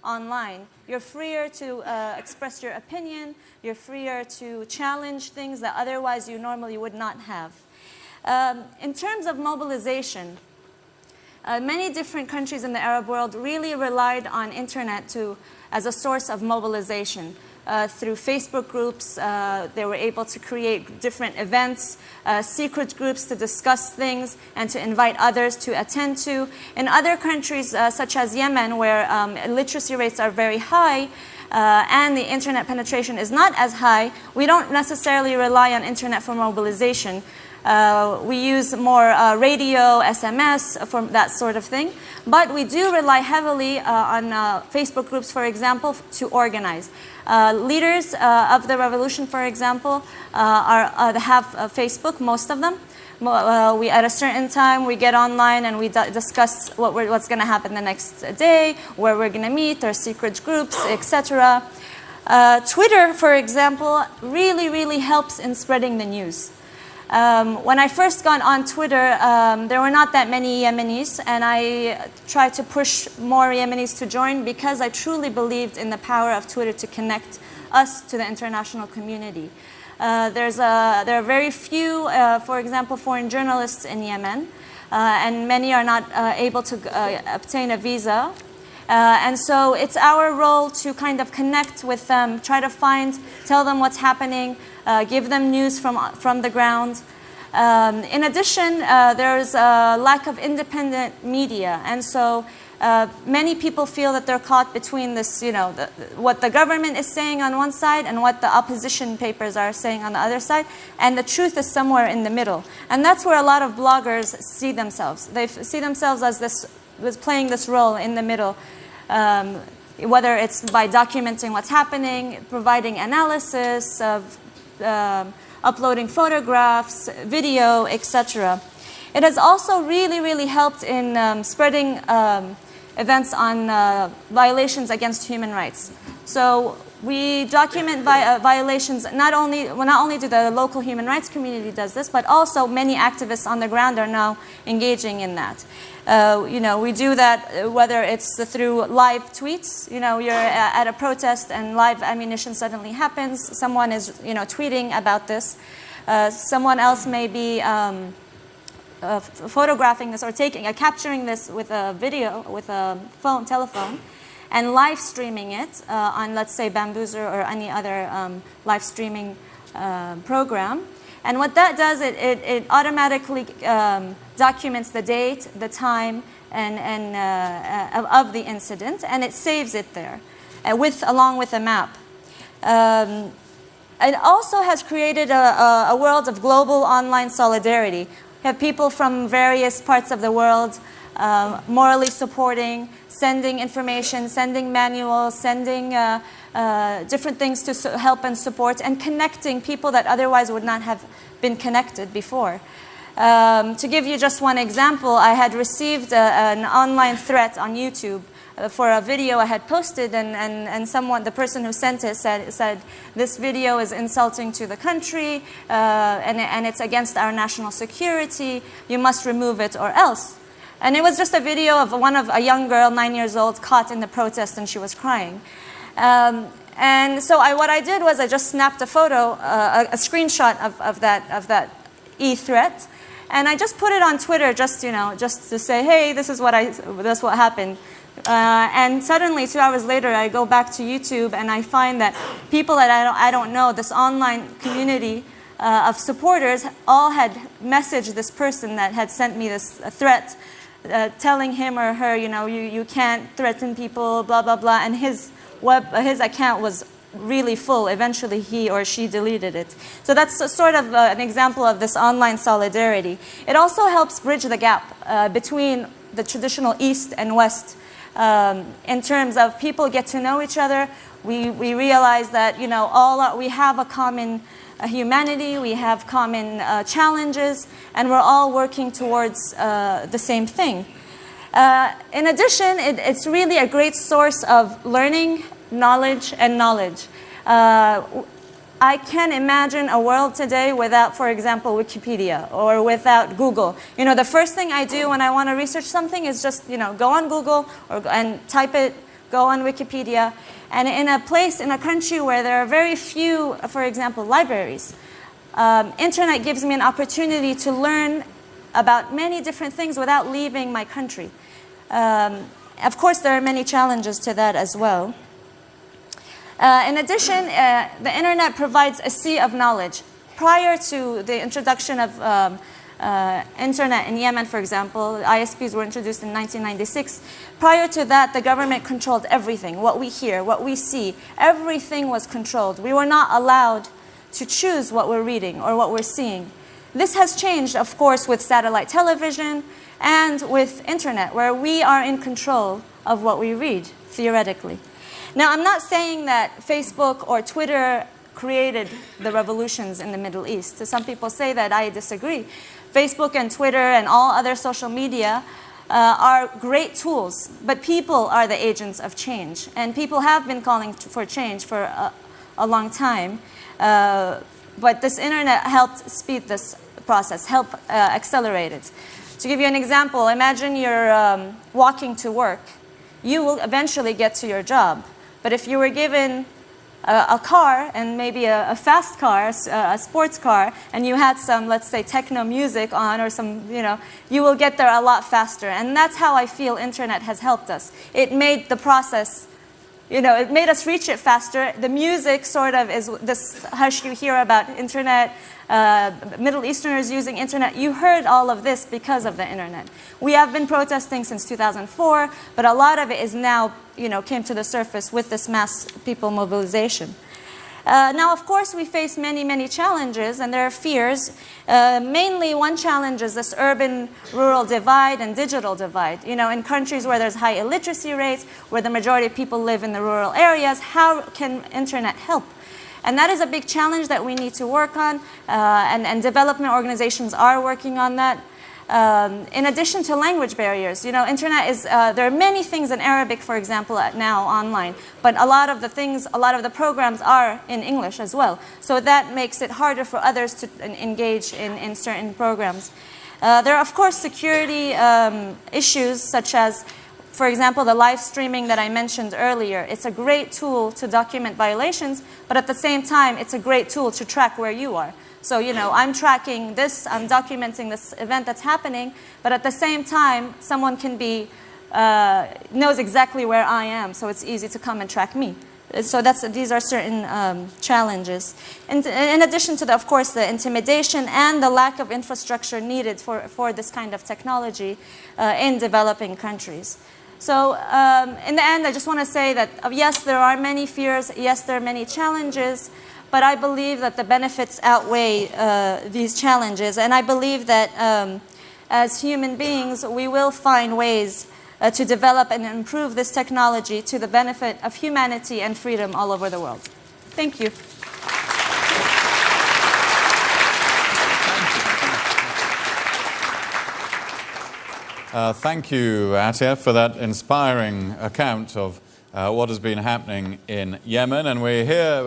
online. You're freer to express your opinion. You're freer to challenge things that otherwise you normally would not have. In terms of mobilization, many different countries in the Arab world really relied on internet as a source of mobilization. Through Facebook groups, they were able to create different events, secret groups to discuss things and to invite others to attend to. In other countries, such as Yemen, where literacy rates are very high, and the internet penetration is not as high, we don't necessarily rely on internet for mobilization. We use more radio, SMS, for that sort of thing. But we do rely heavily on Facebook groups, for example, to organize. Leaders of the revolution, for example, have Facebook, most of them. We, at a certain time, we get online and we discuss what's going to happen the next day, where we're going to meet, our secret groups, etc. Twitter, for example, really helps in spreading the news. When I first got on Twitter, there were not that many Yemenis, and I tried to push more Yemenis to join because I truly believed in the power of Twitter to connect us to the international community. There are very few, for example, foreign journalists in Yemen, and many are not able to obtain a visa. And so it's our role to kind of connect with them, try to tell them what's happening, give them news from the ground. In addition, there's a lack of independent media, and so many people feel that they're caught between this, what the government is saying on one side and what the opposition papers are saying on the other side, and the truth is somewhere in the middle. And that's where a lot of bloggers see themselves. They see themselves as playing this role in the middle, whether it's by documenting what's happening, providing analysis, uploading photographs, video, etc. It has also really helped in spreading events on violations against human rights. So we document violations. Not only do the local human rights community does this, but also many activists on the ground are now engaging in that. We do that whether it's through live tweets. You're at a protest and live ammunition suddenly happens. Someone is, tweeting about this. Someone else may be photographing this or capturing this with a video, with a telephone, and live streaming it on, let's say, Bambuser or any other live streaming program. And what that does, it automatically documents the date, the time, of the incident, and it saves it there, along with a map. It also has created a world of global online solidarity. We have people from various parts of the world morally supporting, sending information, sending manuals, sending different things to help and support, and connecting people that otherwise would not have been connected before. To give you just one example, I had received an online threat on YouTube for a video I had posted, and the person who sent it said this video is insulting to the country, and it's against our national security. You must remove it or else. And it was just a video of a young girl, 9 years old, caught in the protest, and she was crying. And so what I did was I just snapped a photo, a screenshot of that e-threat, and I just put it on Twitter just to say, hey, this is what happened. And suddenly, 2 hours later, I go back to YouTube and I find that people that I don't know, this online community of supporters, all had messaged this person that had sent me this threat, telling him or her, you can't threaten people, blah blah blah. And his account was really full. Eventually, he or she deleted it. So that's sort of an example of this online solidarity. It also helps bridge the gap between the traditional East and West. In terms of people get to know each other, we realize that we have a common humanity, we have common challenges, and we're all working towards the same thing. In addition, it's really a great source of learning, knowledge, and knowledge. I can't imagine a world today without, for example, Wikipedia or without Google. The first thing I do when I want to research something is just, go on Google and type it, go on Wikipedia. And in a country where there are very few, for example, libraries, internet gives me an opportunity to learn about many different things without leaving my country. Of course, there are many challenges to that as well. In addition, the internet provides a sea of knowledge. Prior to the introduction of internet in Yemen, for example, ISPs were introduced in 1996. Prior to that, the government controlled everything. What we hear, what we see, everything was controlled. We were not allowed to choose what we're reading or what we're seeing. This has changed, of course, with satellite television and with internet, where we are in control of what we read, theoretically. Now, I'm not saying that Facebook or Twitter created the revolutions in the Middle East. Some people say that. I disagree. Facebook and Twitter and all other social media are great tools, but people are the agents of change. And people have been calling for change for a long time. But this internet helped speed this process, help accelerate it. To give you an example, imagine you're walking to work. You will eventually get to your job. But if you were given a car, and maybe a fast car, a sports car, and you had some, let's say, techno music on or some, you will get there a lot faster. And that's how I feel internet has helped us. It made the process, it made us reach it faster. The music sort of is this hush you hear about internet, Middle Easterners using internet. You heard all of this because of the internet. We have been protesting since 2004, but a lot of it is now, came to the surface with this mass people mobilization. Now, of course, we face many, many challenges, and there are fears. Mainly, one challenge is this urban-rural divide and digital divide. In countries where there's high illiteracy rates, where the majority of people live in the rural areas, how can internet help? And that is a big challenge that we need to work on, and development organizations are working on that. In addition to language barriers, internet is, there are many things in Arabic, for example, now online, but a lot of the programs are in English as well. So that makes it harder for others to engage in certain programs. There are, of course, security issues such as, for example, the live streaming that I mentioned earlier. It's a great tool to document violations, but at the same time, it's a great tool to track where you are. So, I'm tracking this, I'm documenting this event that's happening, but at the same time, someone can be, knows exactly where I am, so it's easy to come and track me. So these are certain challenges. And in addition to, of course, the intimidation and the lack of infrastructure needed for this kind of technology in developing countries. So in the end, I just want to say that, yes, there are many fears, yes, there are many challenges, but I believe that the benefits outweigh these challenges. And I believe that as human beings, we will find ways to develop and improve this technology to the benefit of humanity and freedom all over the world. Thank you. Thank you, Atia, for that inspiring account of what has been happening in Yemen. And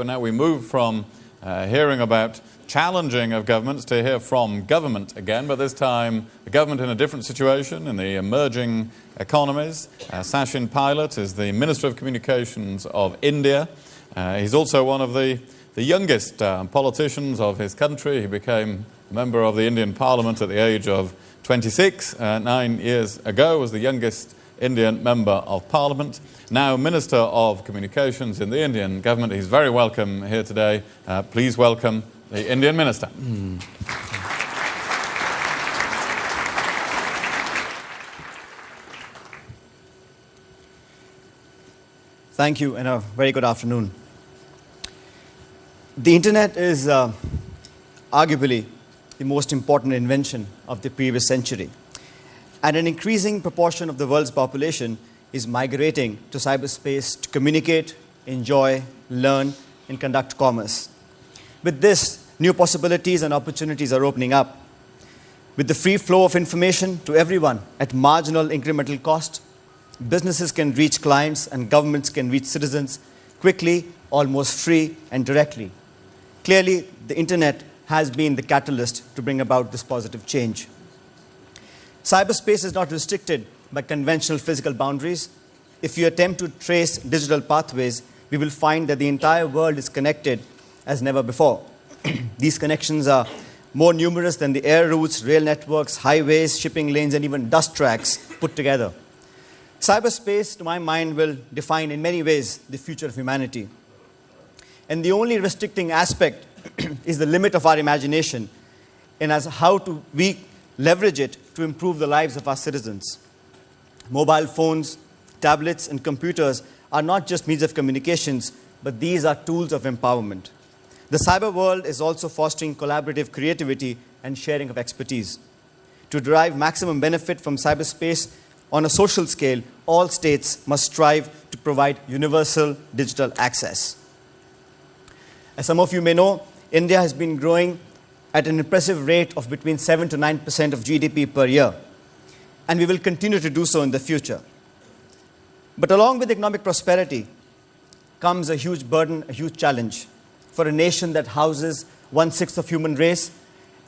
now we move from hearing about challenging of governments to hear from government again, but this time the government in a different situation in the emerging economies. Sachin Pilot is the Minister of Communications of India. He's also one of the youngest politicians of his country. He became a member of the Indian Parliament at the age of 26, 9 years ago, was the youngest Indian member of Parliament, now Minister of Communications in the Indian government. He's very welcome here today. Please welcome the Indian Minister. Thank you, and a very good afternoon. The internet is arguably the most important invention of the previous century. And an increasing proportion of the world's population is migrating to cyberspace to communicate, enjoy, learn, and conduct commerce. With this, new possibilities and opportunities are opening up. With the free flow of information to everyone at marginal incremental cost, businesses can reach clients and governments can reach citizens quickly, almost free, and directly. Clearly, the internet has been the catalyst to bring about this positive change. Cyberspace is not restricted by conventional physical boundaries. if you attempt to trace digital pathways, we will find that the entire world is connected as never before. These connections are more numerous than the air routes, rail networks, highways, shipping lanes, and even dust tracks put together. Cyberspace, to my mind, will define in many ways the future of humanity. And the only restricting aspect is the limit of our imagination and as how we leverage it to improve the lives of our citizens. Mobile phones, tablets, and computers are not just means of communications, but these are tools of empowerment. The cyber world is also fostering collaborative creativity and sharing of expertise. To derive maximum benefit from cyberspace on a social scale, all states must strive to provide universal digital access. As some of you may know, India has been growing at an impressive rate of between 7 to 9% of GDP per year, and we will continue to do so in the future. But along with economic prosperity comes a huge burden, a huge challenge. For a nation that houses 1/6 of human race,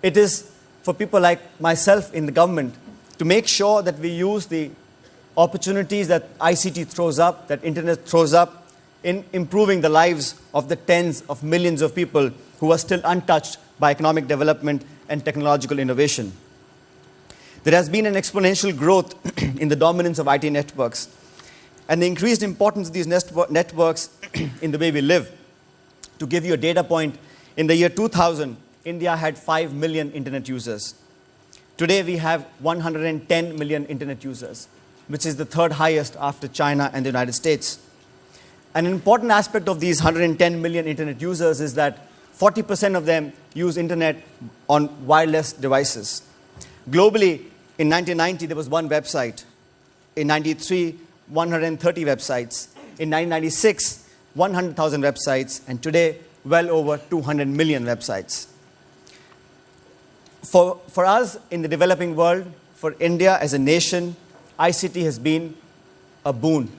it is for people like myself in the government to make sure that we use the opportunities that ICT throws up, that internet throws up, in improving the lives of the tens of millions of people who are still untouched by economic development and technological innovation. There has been an exponential growth in the dominance of IT networks and the increased importance of these networks in the way we live. To give you a data point, in the year 2000, India had 5 million internet users. Today, we have 110 million internet users, which is the third highest after China and the United States. An important aspect of these 110 million internet users is that 40% of them use internet on wireless devices. Globally, in 1990, there was one website. In 93, 130 websites. In 1996, 100,000 websites, and today, well over 200 million websites. For us in the developing world, for India as a nation, ICT has been a boon.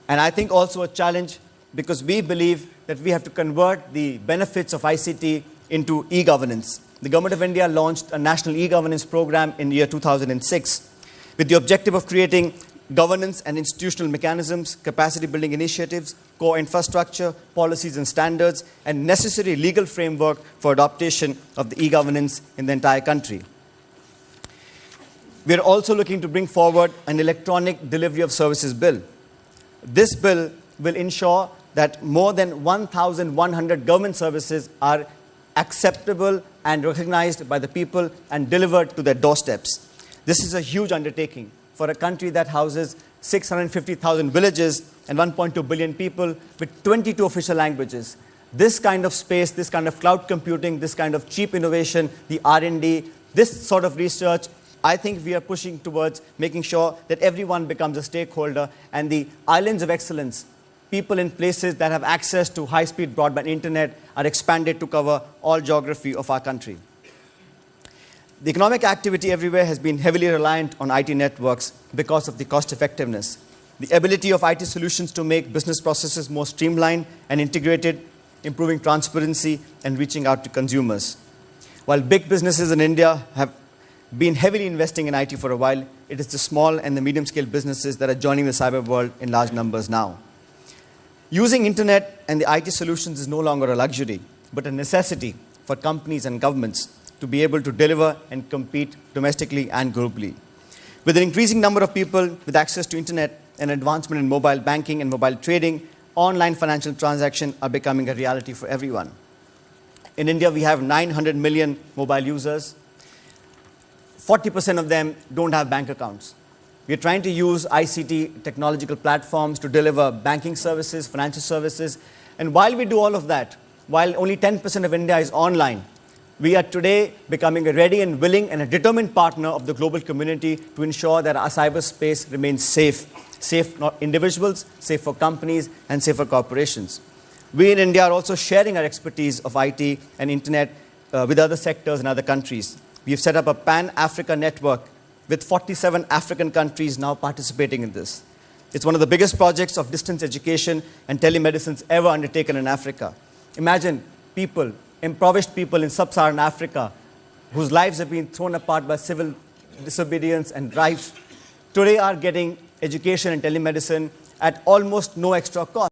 And I think also a challenge because we believe that we have to convert the benefits of ICT into e-governance. The Government of India launched a national e-governance program in the year 2006 with the objective of creating governance and institutional mechanisms, capacity building initiatives, core infrastructure, policies and standards, and necessary legal framework for adaptation of the e-governance in the entire country. We are also looking to bring forward an electronic delivery of services bill. This bill will ensure that more than 1,100 government services are acceptable and recognized by the people and delivered to their doorsteps. This is a huge undertaking for a country that houses 650,000 villages and 1.2 billion people with 22 official languages. This kind of space, this kind of cloud computing, this kind of cheap innovation, the R&D, this sort of research, I think we are pushing towards making sure that everyone becomes a stakeholder and the islands of excellence, people in places that have access to high-speed broadband internet, are expanded to cover all geography of our country. The economic activity everywhere has been heavily reliant on IT networks because of the cost effectiveness. The ability of IT solutions to make business processes more streamlined and integrated, improving transparency and reaching out to consumers. While big businesses in India have been heavily investing in IT for a while, it is the small and the medium-scale businesses that are joining the cyber world in large numbers now. Using internet and the IT solutions is no longer a luxury, but a necessity for companies and governments to be able to deliver and compete domestically and globally. With an increasing number of people with access to internet and advancement in mobile banking and mobile trading, online financial transactions are becoming a reality for everyone. In India, we have 900 million mobile users. 40% of them don't have bank accounts. We are trying to use ICT technological platforms to deliver banking services, financial services. And while we do all of that, while only 10% of India is online, we are today becoming a ready and willing and a determined partner of the global community to ensure that our cyberspace remains safe. Safe for individuals, safe for companies, and safe for corporations. We in India are also sharing our expertise of IT and internet with other sectors in other countries. We have set up a Pan-Africa network with 47 African countries now participating in this. It's one of the biggest projects of distance education and telemedicine ever undertaken in Africa. Imagine people, impoverished people in sub-Saharan Africa whose lives have been thrown apart by civil disobedience and riots, today are getting education and telemedicine at almost no extra cost.